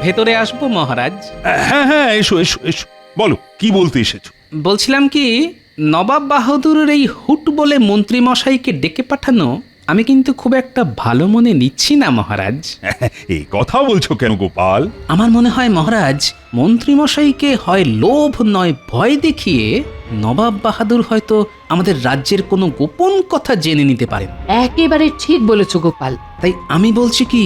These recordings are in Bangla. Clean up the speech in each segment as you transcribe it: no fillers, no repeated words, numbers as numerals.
ভেতরে আসবো মহারাজ? হ্যাঁ হ্যাঁ, এসো এসো এসো, বলো কি বলতে এসেছো? বলছিলাম কি, নবাব বাহাদুরের এই হুট বলে মন্ত্রীমশাইকে ডেকে পাঠানো আমি কিন্তু খুব একটা ভালো মনে নিচ্ছি না মহারাজ। এই কথা বলছো কেন গোপাল? আমার মনে হয় মহারাজ, মন্ত্রীমশাইকে হয় লোভ নয় ভয় দেখিয়ে নবাব বাহাদুর হয়তো আমাদের রাজ্যের কোনো গোপন কথা জেনে নিতে পারেন। একেবারে ঠিক বলেছো গোপাল। তাই আমি বলছি কি,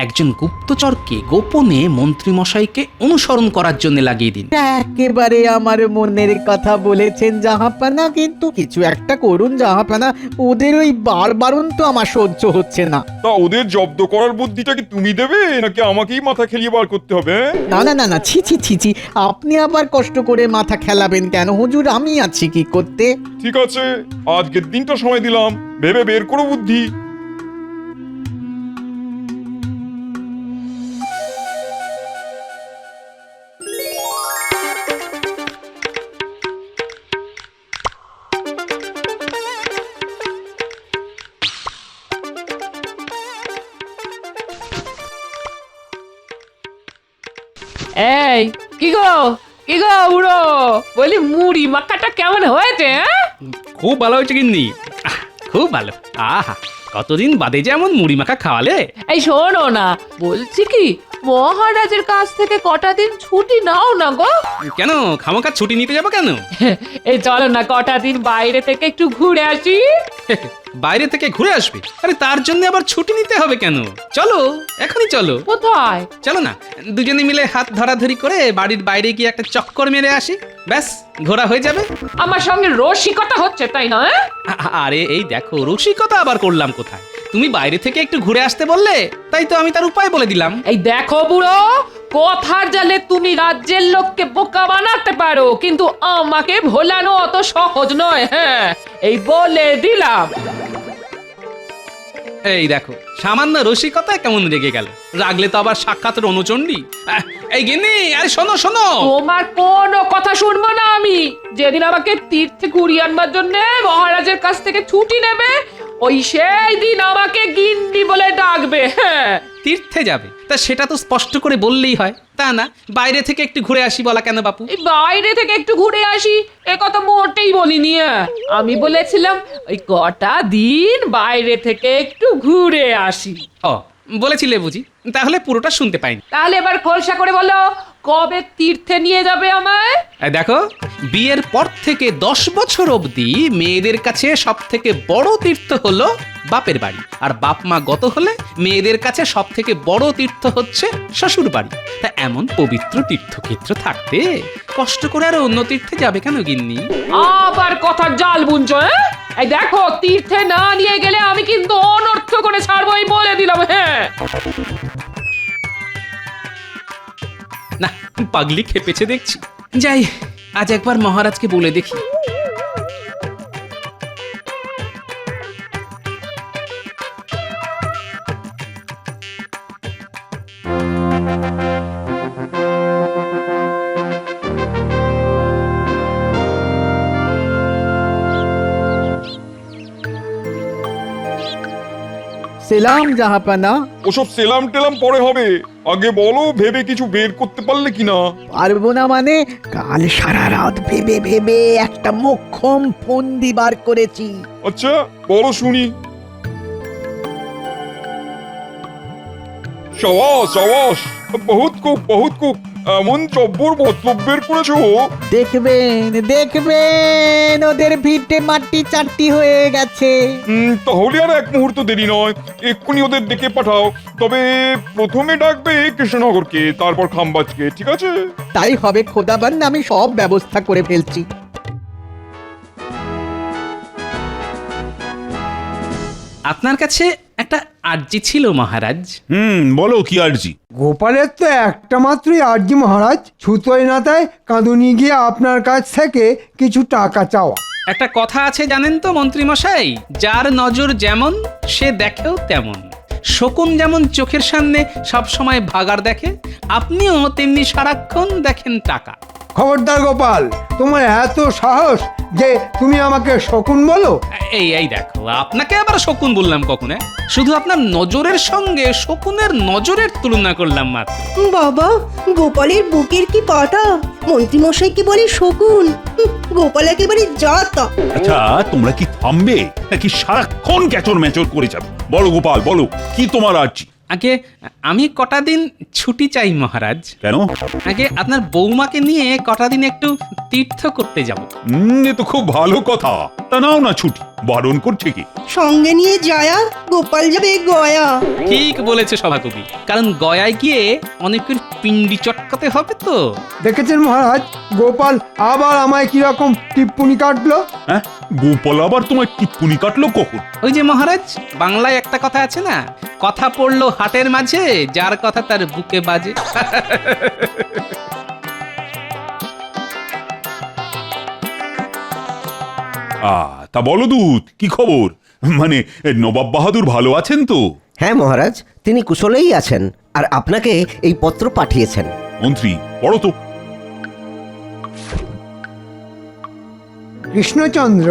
একজন গুপ্তচরকে গোপনে মন্ত্রীমশাইকে অনুসরণ করার জন্য লাগিয়ে দিন। একেবারে আমার মনের কথা বলেছেন জাহাপানা, কিন্তু কিছু একটা করুন জাহাপানা, ওদের ওই বারবারন তো আমার সহ্য হচ্ছে না। তা ওদের জব্দ করার বুদ্ধিটা কি তুমি দেবে নাকি আমাকেই মাথা খেলিয়ে বার করতে হবে? না না না না, ছি ছি ছি ছি, আপনি আবার কষ্ট করে মাথা খেলাবেন কেন হুজুর, আমি আছি কি করতে। ঠিক আছে, আজকের দিনটা সময় দিলাম, ভেবে বের করো বুদ্ধি। এই কি গো বুড়ো, বলি মুড়ি মাখাটা কেমন হয়েছে? খুব ভালো হয়েছে গিন্নি, খুব ভালো। আহা, কতদিন বাদে যেমন মুড়ি মাখা খাওয়ালে। এই শোনো না, বলছি কি, মহারাজের কাছ থেকে কটা দিন ছুটি নাও না গো। কেন খামোখা ছুটি নিতে যাবো কেন? এই চলো না কটা দিন বাইরে থেকে একটু ঘুরে আসি। বাইরে থেকে ঘুরে আসবে? আরে তার জন্য আবার ছুটি নিতে হবে কেন? চলো, এখনই চলো। কোথায়? চলো না, দুজনে মিলে হাত ধরাধরি করে বাড়ির বাইরে গিয়ে একটা চক্কর মেরে আসি, ব্যাস ঘোরা হয়ে যাবে। আমার সঙ্গে রসিকতা হচ্ছে তাই না? আরে এই দেখো, রসিকতা আবার করলাম কোথায়? তুমি বাইরে থেকে একটু ঘুরে আসতে বললে, তাই তো আমি তার উপায় বলে দিলাম। এই দেখো বুড়ো, কথার জালে তুমি রাজ্যের লোককে বোকা বানাতে পারো, কিন্তু আমাকে ভোলানো অত সহজ নয়। হ্যাঁ, এই বলে দিলাম। এই দেখো, সামান্য রসিকতায় কেমন রেগে গেল। রাগলে তো আবার সাক্ষাৎ রণচণ্ডী। এই গিন্নি, আরে শোনো শোনো। তোমার কোনো কথা শুনবো না আমি। যেদিন আমাকে তীর্থে ঘুরিয়ে আনবার জন্য মহারাজের কাছ থেকে ছুটি নেবে, ওই সেই দিন আমাকে গিন্নি বলে ডাকবে। হ্যাঁ, তীর্থে যাবে, তা সেটা তো স্পষ্ট করে বললেই হয়, তা না বাইরে থেকে একটু ঘুরে আসি বলা কেন বাপু? এই বাইরে থেকে একটু ঘুরে আসি এ কথা মোটেই বলিনি। আমি বলেছিলাম ওই কটা দিন বাইরে থেকে একটু ঘুরে আসি। ও বলেছিলে বুঝি, তাহলে পুরোটা শুনতে পাইনি। তাহলে এবার খোলসা করে বলো, কবে তীর্থে নিয়ে যাবে আমায়? এই দেখো, বিয়ের পর থেকে 10 বছর অবধি মেয়েদের কাছে সব থেকে বড় তীর্থ হলো বাপের বাড়ি, আর বাপ মা গত হলে মেয়েদের কাছে সব থেকে বড় তীর্থ হচ্ছে শ্বশুর বাড়ি। তা এমন পবিত্র তীর্থক্ষেত্র থাকতে কষ্ট করে আর অন্য তীর্থে যাবে কেন গিন্নি? আবার কথার জাল বুনছো? এই দেখো, তীর্থে না নিয়ে গেলে আমি কিন্তু অনর্থ করে ছাড়বো, এই বলে দিলাম। হ্যাঁ, না, পাগলি খেপেছে দেখছি। যাই, আজ একবার মহারাজকে বলে দেখি। সেলাম জাহাপানা। ওসব সেলাম টেলাম পরে হবে, আগে বলো ভেবে কিছু বের করতে পারলে কিনা? পারবো না মানে, কাল সারা রাত ভেবে ভেবে একটা মোক্ষম ফন্দি বার করেছি। আচ্ছা বলো শুনি। সাবাস সাবাস, বহুত খুব, এমন জব্বর মতলব বের করেছো। দেখবেন দেখবেন, ওদের ভিটে মাটি চারটি হয়ে গেছে। তাহলে আর এক মুহূর্ত দেরি নয়, এক্ষুনি ওদের ডেকে পাঠাও। তবে প্রথমে ডাকবে কৃষ্ণনগরকে, তারপর খাম্বাজকে, ঠিক আছে? তাই হবে খোদাবান, আমি সব ব্যবস্থা করে ফেলছি। আপনার কাছে একটা আর্জি ছিল মহারাজ। বলো কি আরজি? গোপালের তো একটা মাত্রই আর্জি মহারাজ, ছুতোয় নাতায় কাঁদুনি গিয়ে আপনার কাছ থেকে কিছু টাকা চাওয়া। একটা কথা আছে জানেন তো মন্ত্রীমশাই, যার নজর যেমন সে দেখেও তেমন। শকুন যেমন চোখের সামনে সব সময় ভাগাড় দেখে, আপনিও তেমনি সারাক্ষণ দেখেন টাকা। খবরদার গোপাল, তোমার এত সাহস যে তুমি আমাকে শকুন বলো? এই দেখো, আপনাকে আবার শকুন বললাম কখন? শুধু আপনার নজরের সঙ্গে শকুনের নজরের তুলনা করলাম মাত্র। বাবা, গোপালের বুকের কি পাটা, মন্ত্রীমশাইকে বলে শকুন। গোপাল একেবারে জাতা। আচ্ছা, তোমরা কি থামবে নাকি সারাক্ষণ ক্যাচর ম্যাচর করে যাবে? বলো গোপাল, বলো কি তোমার আর্জি? আগে আমি কটা দিন ছুটি চাই মহারাজ। কেন? আগে আপনার বৌমাকে নিয়ে কটা দিন একটু তীর্থ করতে যাব। এ তো খুব ভালো কথা। তা নাও না ছুটি, বারণ করছে কি? সঙ্গে নিয়ে যায়া, গোপাল যাবে গয়া। ঠিক বলেছে সভাকবি, কারণ গয়ায় গিয়ে অনেকের পিণ্ডি চটকাতে হবে তো। দেখেছেন মহারাজ, গোপাল আবার আমায় কিরকম টিপ্পনি কাটলো। হ্যাঁ, গোপাল আবার তোমার টিপ্পনি কাটলো কখন? ওই যে মহারাজ, বাংলায় একটা কথা আছে না, কথা পড়লো হাটের মাঝে, যার কথা তার বুকে বাজে। তা বলো দূত, কি খবর? মানে নবাব বাহাদুর ভালো আছেন তো? হ্যাঁ মহারাজ, তিনি কুশলেই আছেন, আর আপনাকে এই পত্র পাঠিয়েছেন। মন্ত্রী, পড়ো তো। কৃষ্ণচন্দ্র,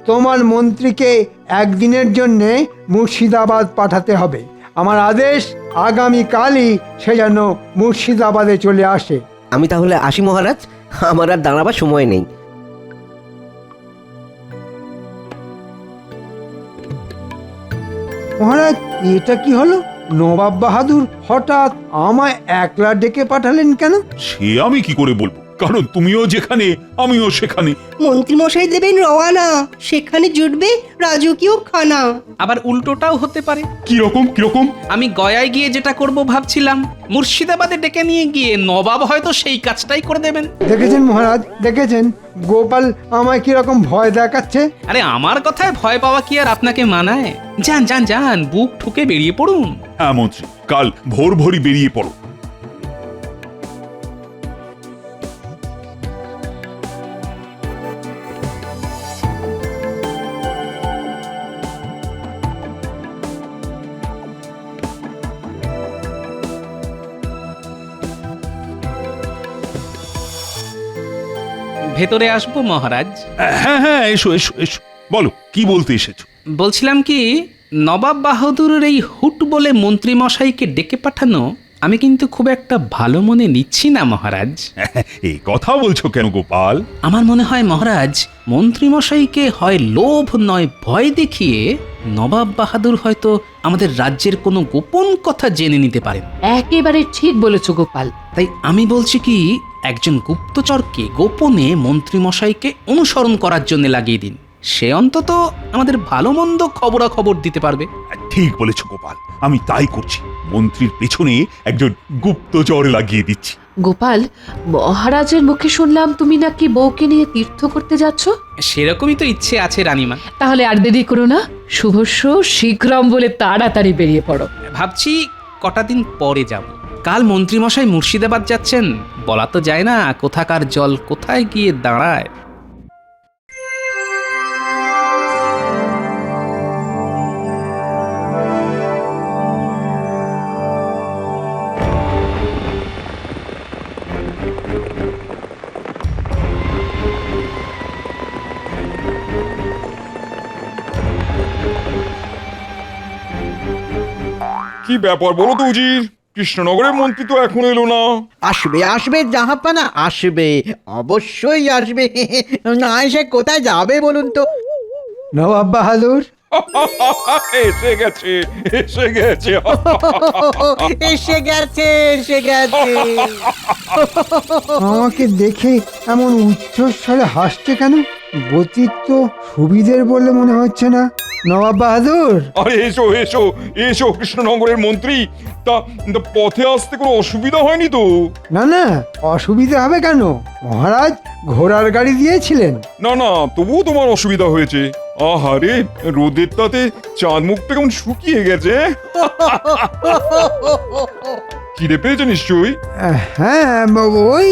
তোমার মন্ত্রীকে একদিনের জন্য মুর্শিদাবাদ পাঠাতে হবে। আমার আদেশ, আগামীকালই সে যেন মুর্শিদাবাদে চলে আসে। আমি তাহলে আসি মহারাজ, আমার আর দাঁড়াবার সময় নেই। মহারাজ, এটা কি হলো? নবাব বাহাদুর হঠাৎ আমায় একলা ডেকে পাঠালেন কেন? সে আমি কি করে বলবো, কারণ তুমিও যেখানে আমিও সেখানে। মন্ত্রীমশাই দেবেন রওয়ানা, সেখানে জুটবে রাজকীয় খানা। আবার উল্টোটাও হতে পারে। কিরকম কিরকম? আমি গয়ায় গিয়ে যেটা করব ভাবছিলাম, মুর্শিদাবাদে ডেকে নিয়ে গিয়ে নবাব হয়তো সেই কাজটাই করে দেবেন। দেখেছেন মহারাজ, দেখেছেন গোপাল আমায় কিরকম ভয় দেখাচ্ছে। আরে আমার কথায় ভয় পাওয়া কি আর আপনাকে মানায়? যান যান যান, বুক ঠুকে বেরিয়ে পড়ুন। হ্যাঁ মন্ত্রী, কাল ভোর ভোরই বেরিয়ে পড়ো। ভেতরে আসবো মহারাজ? হ্যাঁ হ্যাঁ, এসো এসো এসো, বলো কি বলতে এসেছো? বলছিলাম কি, নবাব বাহাদুরের এই হুট বলে মন্ত্রীমশাইকে ডেকে পাঠানো আমি কিন্তু খুব একটা ভালো মনে নিচ্ছি না মহারাজ। এই কথা বলছো কেন গোপাল? আমার মনে হয় মহারাজ, মন্ত্রীমশাইকে হয় লোভ নয় ভয় দেখিয়ে নবাব বাহাদুর হয়তো আমাদের রাজ্যের কোনো গোপন কথা জেনে নিতে পারেন। একেবারে ঠিক বলেছো গোপাল। তাই আমি বলছি কি, একজন গুপ্তচরকে গোপনে মন্ত্রীমশাইকে অনুসরণ করার জন্য লাগিয়ে দিন। সে অন্তত আমাদের ভালো মন্দ খবরাখবর দিতে পারবে। ঠিক বলেছো গোপাল, আমি তাই করছি। মন্ত্রীর পেছনে একজন গুপ্তচর লাগিয়ে দিচ্ছি। গোপাল, মহারাজের মুখে শুনলাম তুমি নাকি বউকে নিয়ে তীর্থ করতে যাচ্ছ। সেরকমই তো ইচ্ছে আছে রানীমা। তাহলে আর দেরি করো না, শুভস্য শীঘ্রম বলে তাড়াতাড়ি বেরিয়ে পড়ো। ভাবছি কটা দিন পরে যাব। কাল মন্ত্রীমশাই মুর্শিদাবাদ যাচ্ছেন, বলা তো যায় না কোথাকার জল কোথায় গিয়ে দাঁড়ায়। কি ব্যাপার বলো তো উজির, কৃষ্ণনগরের মন্ত্রী তো এখন এলো না। আসবে আসবে জাহাপানা, আসবে, অবশ্যই আসবে। না এসে কোথায় যাবে বলুন তো? নবাব বাহাদুর, এসে গেছে এসে গেছে। এসে গেছে এসে গেছে। আমাকে দেখে এমন উচ্চস্বরে হাসছে কেন? গতির তো সুবিধের বলে মনে হচ্ছে না। নবাব বাহাদুর, আরে এসো এসো এসো কৃষ্ণনগরের মন্ত্রী। তা তা পথে আসতে কোনো অসুবিধা হয়নি তো? না না, অসুবিধা হবে কেন? মহারাজ ঘোড়ার গাড়ি দিয়েছিলেন। না না, তবুও তোমার অসুবিধা হয়েছে। আহারে, রোদের তাতে চাঁদ মুখটা কেমন শুকিয়ে গেছে। খিদে পেয়েছে নিশ্চয়ই? হ্যাঁ, ওই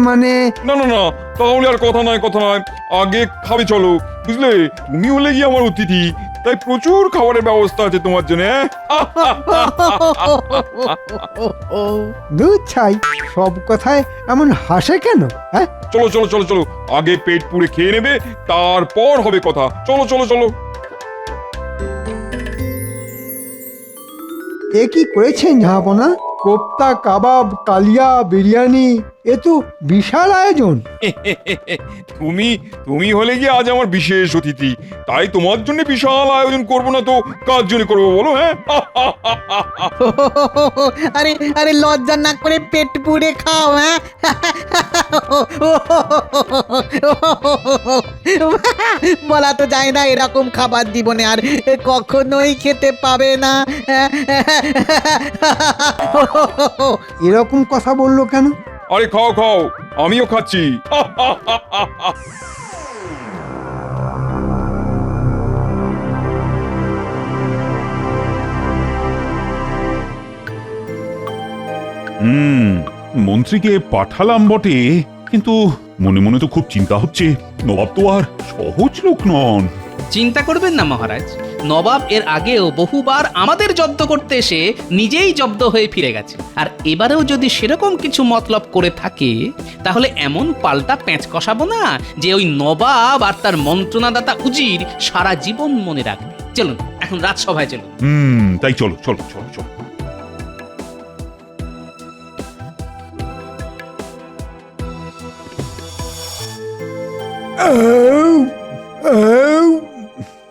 মানে। না না না, তাহলে আর কথা নয় কথা নয়, আগে খাবে চলো। বুঝলে, তুমি হলে গিয়ে আমার অতিথি, তাই প্রচুর খাবারের ব্যবস্থা আছে তোমার জন্য। দুধ ছাই, সব কথায় এমন হাসে কেন? হ্যাঁ, চলো চলো চলো চলো, আগে পেট পুড়ে খেয়ে নেবে, তারপর হবে কথা। চলো চলো চলো। এ কি করেছেন জাহাপনা? কোপ্তা, কাবাব, কালিয়া, বিরিয়ানি, এ তো বিশাল আয়োজন। তুমি তুমি হলে গিয়ে আজ আমার বিশেষ অতিথি, তাই তোমার জন্য বিশাল আয়োজন করবো না তো কার জন্য করবো বলো? হ্যাঁ, আরে আরে লজ্জা না করে পেট পুড়ে খাও। হ্যাঁ, বলা তো যায় না এরকম খাবার জীবনে আর কখনোই খেতে পাবে না। এরকম কথা বললো কেন? আরে খাও খাও, আমিও খাচ্ছি। মন্ত্রীকে পাঠালাম বটে, কিন্তু মনে মনে তো খুব চিন্তা হচ্ছে। নবাব তো আর সহজ লোক নন। চিন্তা করবেন না মহারাজ, নবাব এর আগেও বহুবার আমাদের জব্দ করতে এসে নিজেই জব্দ হয়ে ফিরে গেছে। আর এবারেও যদি সেরকম কিছু মতলব করে থাকে, তাহলে এমন পাল্টা প্যাঁচ কষাবো না যে ওই নবাব আর তার মন্ত্রণাদাতা উজির সারা জীবন মনে রাখবে। চলুন এখন রাজসভায় চলুন। তাই চলো চলো চলো চলো।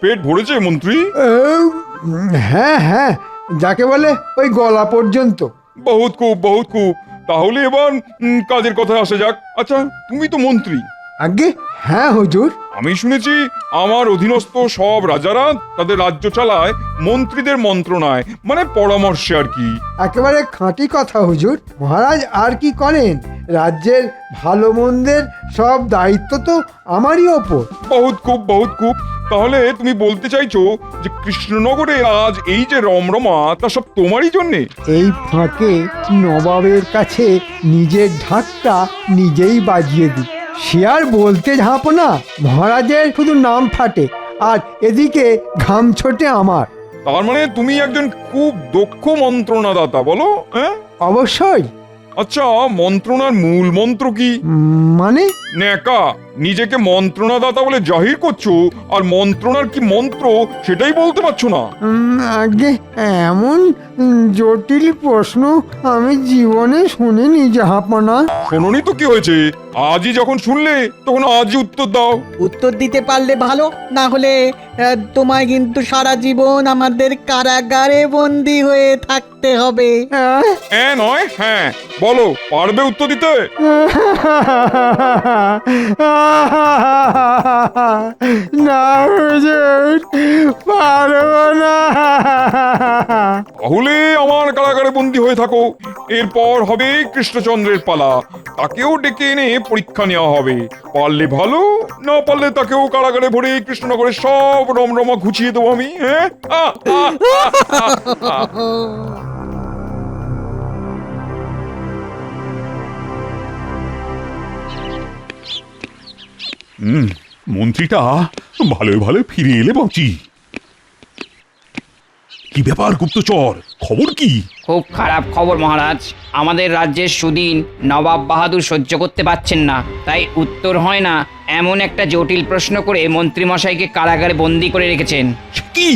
পেট ভরেছে মন্ত্রী? হ্যাঁ হ্যাঁ, যাকে বলে ওই গলা পর্যন্ত। বহুত খুব বহুত খুব। তাহলে এবার কাজের কথা আসা যাক। আচ্ছা, তুমি তো মন্ত্রী। আগে হ্যাঁ হুজুর। আমি শুনেছি আমার অধীনস্থ সব রাজারা তাদের রাজ্য চালায় মন্ত্রীদের মন্ত্রণায়, মানে পরামর্শে আর কি। একেবারে খাঁটি কথা হুজুর। মহারাজ আর কি করেন, রাজ্যের ভালো মন্দের সব দায়িত্ব তো আমারই ওপর। বহুত খুব বহুত খুব। তাহলে তুমি বলতে চাইছো যে কৃষ্ণনগরে আজ এই যে রমরমা, তা সব তোমারই জন্যে? এই ফাঁকে নবাবের কাছে নিজের ঢাকটা নিজেই বাজিয়ে দিই। সে আর বলতে ঝাঁপ না, মহারাজের শুধু নাম ফাটে আর এদিকে ঘাম ছোটে আমার। তার মানে তুমি একজন খুব দক্ষ মন্ত্রণাদাতা, বলো? হ্যাঁ, অবশ্যই। আচ্ছা, মন্ত্রণার মূল মন্ত্র কি? মানে? ন্যাকা, নিজেকে মন্ত্রণাদাতা বলে জাহির করছো, আর মন্ত্রণার কি মন্ত্র সেটাই বলতে পারছো না। আগে এমন জটিল প্রশ্ন আমি জীবনে শুনিনি জাহাপনা। শোনোনি তো কি হয়েছে? আজই যখন শুনলে তখন আজই উত্তর দাও। উত্তর দিতে পারলে ভালো, না হলে তোমায় কিন্তু সারা জীবন আমাদের কারাগারে বন্দি হয়ে থাকতে হবে। হ্যাঁ নয় হ্যাঁ, বলো, পারবে উত্তর দিতে? না হুজুর, পারবো না। তাহলে আমার কারাগারে বন্দী হয়ে থাকো। এরপর হবে কৃষ্ণচন্দ্রের পালা, তাকেও ডেকে এনে পরীক্ষা নেওয়া হবে। পারলে ভালো, না পারলে তাকেও কারাগারে ভরে কৃষ্ণনগরের সব রমরমা ঘুচিয়ে দেবো আমি। হ্যাঁ, মন্ত্রীটা ভালোই ভালো ফিরে এলে বাঁচি। কি ব্যাপার গুপ্তচর, খবর কি? খুব খারাপ খবর মহারাজ। আমাদের রাজ্যের সুদিন নবাব বাহাদুর সহ্য করতে পারছেন না, তাই উত্তর হয় না এমন একটা জটিল প্রশ্ন করে মন্ত্রীমশাইকে কারাগারে বন্দি করে রেখেছেন। কি?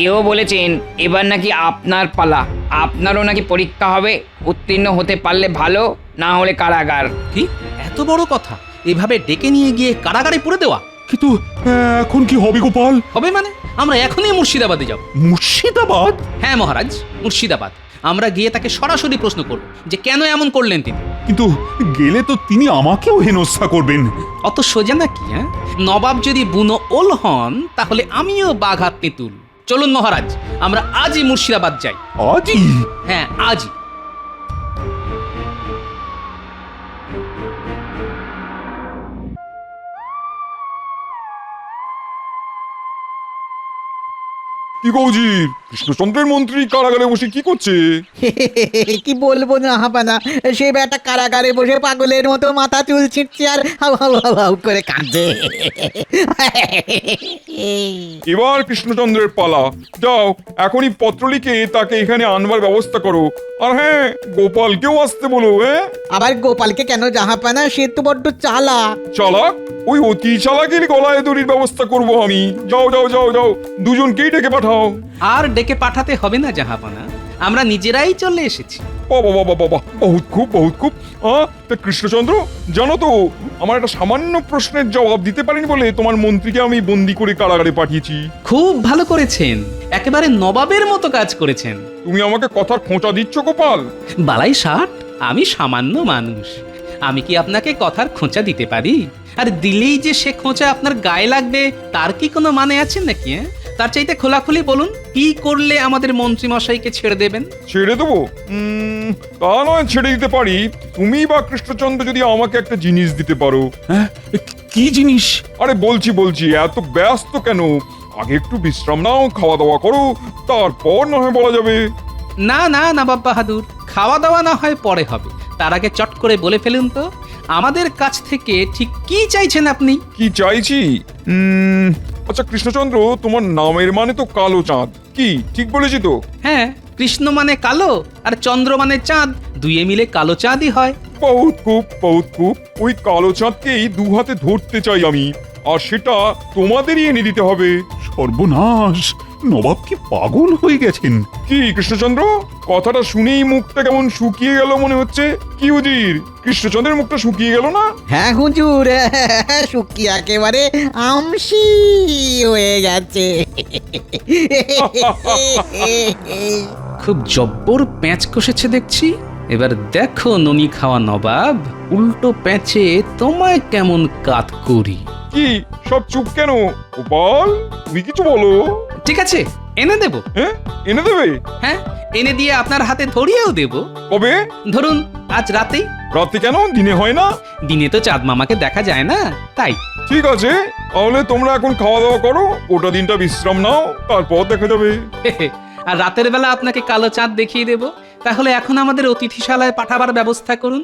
এও বলেছেন এবার নাকি আপনার পালা, আপনারও নাকি পরীক্ষা হবে। উত্তীর্ণ হতে পারলে ভালো, না হলে কারাগার। কি এত বড় কথা এভাবে ডেকে নিয়ে গিয়ে কারাগারে পুরে দেওয়া? কিন্তু এখন কি হবে গোপাল? হবে মানে আমরা এখনই মুর্শিদাবাদে যাব। মুর্শিদাবাদ? হ্যাঁ মহারাজ, মুর্শিদাবাদ। আমরা গিয়ে তাকে সরাসরি প্রশ্ন করব যে কেন এমন করলেন তিনি। কিন্তু গেলে তো তিনি আমাকেও হেনস্থা করবেন। অত সোজা নাকি? হ্যাঁ, নবাব যদি বুনো ওল হন, তাহলে আমিও বাঘা তেঁতুল। চলুন মহারাজ, আমরা আজই মুর্শিদাবাদ যাই। আজই? হ্যাঁ, আজই। কি কৌজির, কৃষ্ণচন্দ্রের মন্ত্রী কারাগারে বসে কি করছে? কি বলবো জাহাপানা, সে বেটা কারাগারে বসে পাগলের মতো মাথা চুল ছিটছে আর হাউ হাউ হাউ হাউ করে কাঁদছে। এবার কৃষ্ণচন্দ্রের পালা। যাও এখনই পত্র লিখে তাকে এখানে আনবার ব্যবস্থা করো। আর হ্যাঁ, গোপালকেও আসতে বলো। আবার গোপালকে কেন জাহাপানা, সে তো বড্ড চালাক। চালাক? ওই অতি চালাকের গলায় দড়ির ব্যবস্থা করব আমি। যাও যাও যাও যাও, দুজনকেই ডেকে পাঠাও। আর ডেকে পাঠাতে হবে না জাহাপনা, আমরা নিজেরাই চলে এসেছি। বাবা বাবা বাবা, বহুত খুব বহুত খুব। তা কৃষ্ণচন্দ্র, জানো তো আমার একটা সামান্য প্রশ্নের জবাব দিতে পারিনি বলে তোমার মন্ত্রীকে আমি বন্দি করে কারাগারে পাঠিয়েছি। খুব ভালো করেছেন, একেবারে নবাবের মতো কাজ করেছেন। তুমি আমাকে কথার খোঁচা দিচ্ছ গোপাল? বালাই ষাট, আমি সামান্য মানুষ, আমি কি আপনাকে কথার খোঁচা দিতে পারি? আর দিলেই যে সে খোঁচা আপনার গায়ে লাগবে তার কি কোনো মানে আছে নাকি? তার চাইতে খোলাখুলি বলুন, কি করলে আমাদের মন্ত্রী মশাইকে ছেড়ে দেবেন? ছেড়ে দেবো? তা নয় ছেড়ে দিতে পারি, তুমি বা কৃষ্ণচন্দ্র যদি আমাকে একটা জিনিস দিতে পারো। হ্যাঁ, কি জিনিস? আরে বলছি বলছি, এত ব্যস্ত কেন? আগে একটু বিশ্রাম নাও, খাওয়া দাওয়া করো, তারপর না হয় বলা যাবে। না না নবাব বাহাদুর, খাওয়া দাওয়া না হয় পরে হবে, তার আগে চট করে বলে ফেলুন তো আমাদের কাছ থেকে ঠিক কি চাইছেন আপনি? কি চাইছি? আচ্ছা কৃষ্ণচন্দ্র, তোমার নামের মানে তো কালো চাঁদ, কি ঠিক বলেছি তো? হ্যাঁ, কৃষ্ণ মানে কালো আর চন্দ্র মানে চাঁদ, দুইয়ে মিলে কালো চাঁদই হয়। বহুত খুব বহুত খুব। ওই কালো চাঁদকেই দু হাতে ধরতে চাই আমি, আর সেটা তোমাদেরই এনে দিতে হবে। সর্বনাশ, নবাব কি পাগল হয়ে গেছেন? কি কৃষ্ণচন্দ্র, কথাটা শুনেই মুখটা কেমন শুকিয়ে গেল মনে হচ্ছে। কি উজির, কৃষ্ণচন্দ্রের মুখটা শুকিয়ে গেল না? হ্যাঁ হুজুর, শুকিয়ে একেবারে আমসি হয়ে গেছে। খুব জব্বর প্যাঁচ কষেছে দেখছি। এবার দেখো ননি খাওয়া নবাব, উল্টো প্যাঁচে তোমায় কেমন কাত করি। কি সব চুপ কেন? গোপাল, তুমি কিছু বলো। ঠিক আছে, এনে দেব। হ্যাঁ, এনে দেবে? হ্যাঁ, এনে দিয়ে আপনার হাতে ধরিয়েও দেব। কবে? ধরুন আজ রাতেই। রাতে কেন, দিনে হয় না? দিনে তো চাঁদ মামাকে দেখা যায় না, তাই। ঠিক আছে, তাহলে তোমরা এখন খাওয়া দাওয়া করো, ওটা দিনটা বিশ্রাম নাও, তারপর দেখা যাবে। আর রাতের বেলা আপনাকে কালো চাঁদ দেখিয়ে দেব। তাহলে এখন আমাদের অতিথিশালায় পাঠাবার ব্যবস্থা করুন।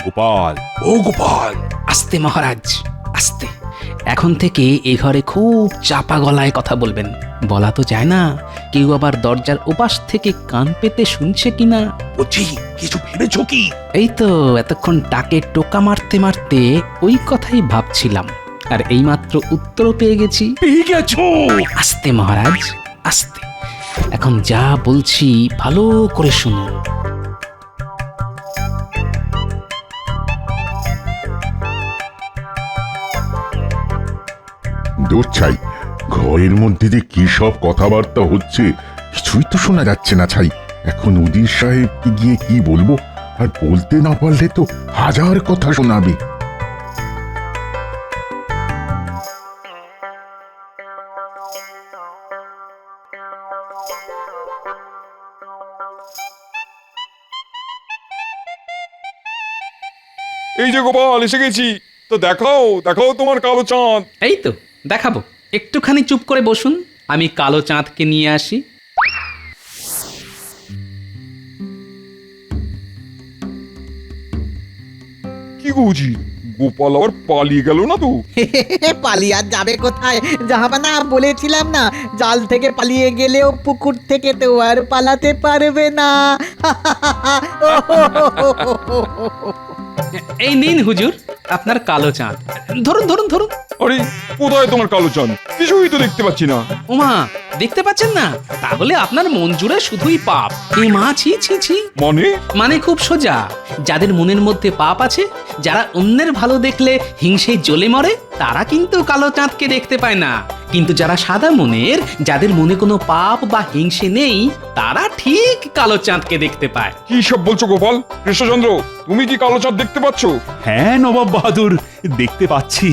গোপাল, ও গোপাল! আস্তে মহারাজ, আস্তে। এখন থেকে এ ঘরে খুব চাপা গলায় কথা বলবেন। বলা তো যায় না, কেউ আবার দরজার ওপাশ থেকে কান পেতে শুনছে কিনা। বলছি, কিছু ভেবেছো কি? এই তো এতক্ষণ টাকে টোকা মারতে মারতে ওই কথাই ভাবছিলাম, আর এইমাত্র উত্তর পেয়ে গেছি। পেয়ে গেছো? আস্তে মহারাজ, আস্তে। এখন যা বলছি ভালো করে শুনুন। দূর ছাই, ঘরের মধ্যে যে কি সব কথাবার্তা হচ্ছে কিছুই তো শোনা যাচ্ছে না ছাই। এখন উদির সাহেবকে গিয়ে কি বলবো, আর বলতে না পারলে তো হাজার কথা শোনাবে। এই যে গোপাল, এসে গেছি। তো দেখাও দেখাও তোমার কালো চাঁদ। এই তো দেখাবো, একটুখানি চুপ করে বসুন, আমি কালো চাঁদকে নিয়ে আসি। কি বুঝি, গোপাল আবার পালিয়ে গেল না তো? পালিয়ে আর যাবে কোথায় জাহাপানা, বলেছিলাম না, জাল থেকে পালিয়ে গেলেও পুকুর থেকে তো আর পালাতে পারবে না। এই নিন হুজুর আপনার কালো চাঁদ, ধরুন ধরুন ধরুন। আরে কোথায় তোমার কালো চাঁদ? কিছুই তো দেখতে পাচ্ছি না। ওমা, দেখতে পাচ্ছেন না? তাহলে আপনার মন জুড়ে শুধুই পাপ। এ মা, ছি ছি ছি। মানে খুব সোজা, যাদের মনের মধ্যে পাপ আছে, যারা অন্যের ভালো দেখলে হিংসে জ্বলে মরে, তারা কিন্তু কালো চাঁদকে দেখতে পায় না। কিন্তু যারা সাদা মনের, যাদের মনে কোনো পাপ বা হিংসে নেই, তারা ঠিক কালো চাঁদকে দেখতে পায়। কি সব বলছো গোপাল? কৃষ্ণচন্দ্র, তুমি কি কালো চাঁদ দেখতে পাচ্ছ? হ্যাঁ নবাব বাহাদুর, দেখতে পাচ্ছি।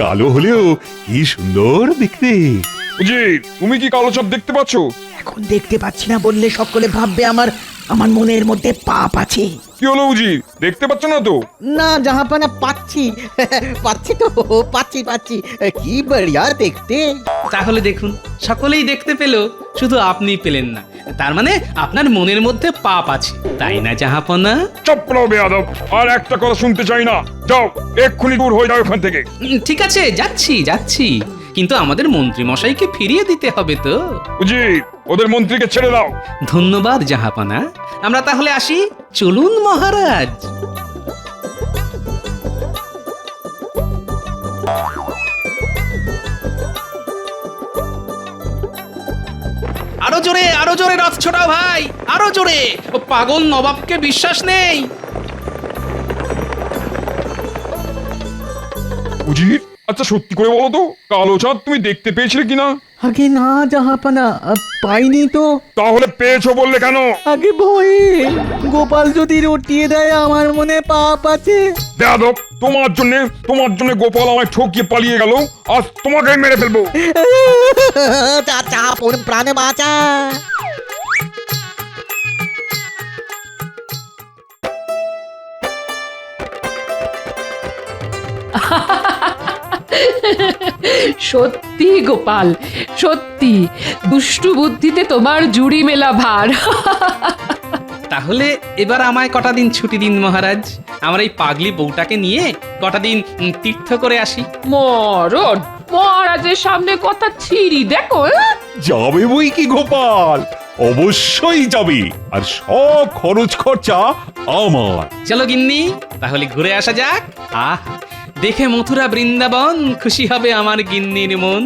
কালো হলেও কি সুন্দর দেখতে। উজির, তুমি কি কালো চাঁদ দেখতে পাচ্ছ? এখন দেখতে পাচ্ছি না বললে সকলে ভাববে আমার আমার মনের মধ্যে পাপ আছে। কি হলো উজির, দেখতে পাচ্ছ না তো? না জাহাপানা, পাচ্ছি পাচ্ছি তো, পাচ্ছি কি বড়িয়া দেখতে। তাহলে দেখুন, সকলেই দেখতে পেল, শুধু আপনি পেলেন না। তার মানে আপনার মনের মধ্যে পাপ আছে, তাই না জাহাপনা? চুপ করো বেয়াদব, আর একটা কথা শুনতে চাই না। যাও, এক্ষুনি দূর হয়ে যাও এখান থেকে। ঠিক আছে, যাচ্ছি, কিন্তু আমাদের মন্ত্রী মশাইকে ফিরিয়ে দিতে হবে তো। উজির, ওদের মন্ত্রীকে ছেড়ে দাও। ধন্যবাদ জাহাপনা, আমরা তাহলে আসি। চলুন মহারাজ। আরো জোরে রথ ছোটাও ভাই, আরো জোরে। ও পাগল নবাবকে বিশ্বাস নেই। উজির, আচ্ছা সত্যি করে বলো তো, কালো চাঁদ তুমি দেখতে পেয়েছিলে কিনা? আগে না জাহাপানা, পাইনি তো। তাহলে পেয়েছো বললে কেন? আগে ভয়ে, গোপাল যদি রটিয়ে দেয় আমার মনে পাপ আছে। বেয়াদব, তোমার জন্য গোপাল আমায় ঠকিয়ে পালিয়ে গেল, আজ তোমাকেই মেরে ফেলবো। চাচা প্রাণে বাঁচা। সত্যি গোপাল, সত্যি দুষ্টু বুদ্ধিতে তোমার জুড়ি মেলা ভার। তাহলে এবার আমায় কটা দিন ছুটি দিন মহারাজ, আমার এই পাগলি বউটাকে নিয়ে কটা দিন তীর্থ করে আসি। মরণ, মহারাজের সামনে কথা ছিড়ি দেখো। যাবে বই কি গোপাল, অবশ্যই যাবে, আর সব খরচ খরচা আমার। চলো গিন্নি, তাহলে ঘুরে আসা যাক। আহ, দেখে মথুরা বৃন্দাবন খুশি হবে আমার গিন্নির মন।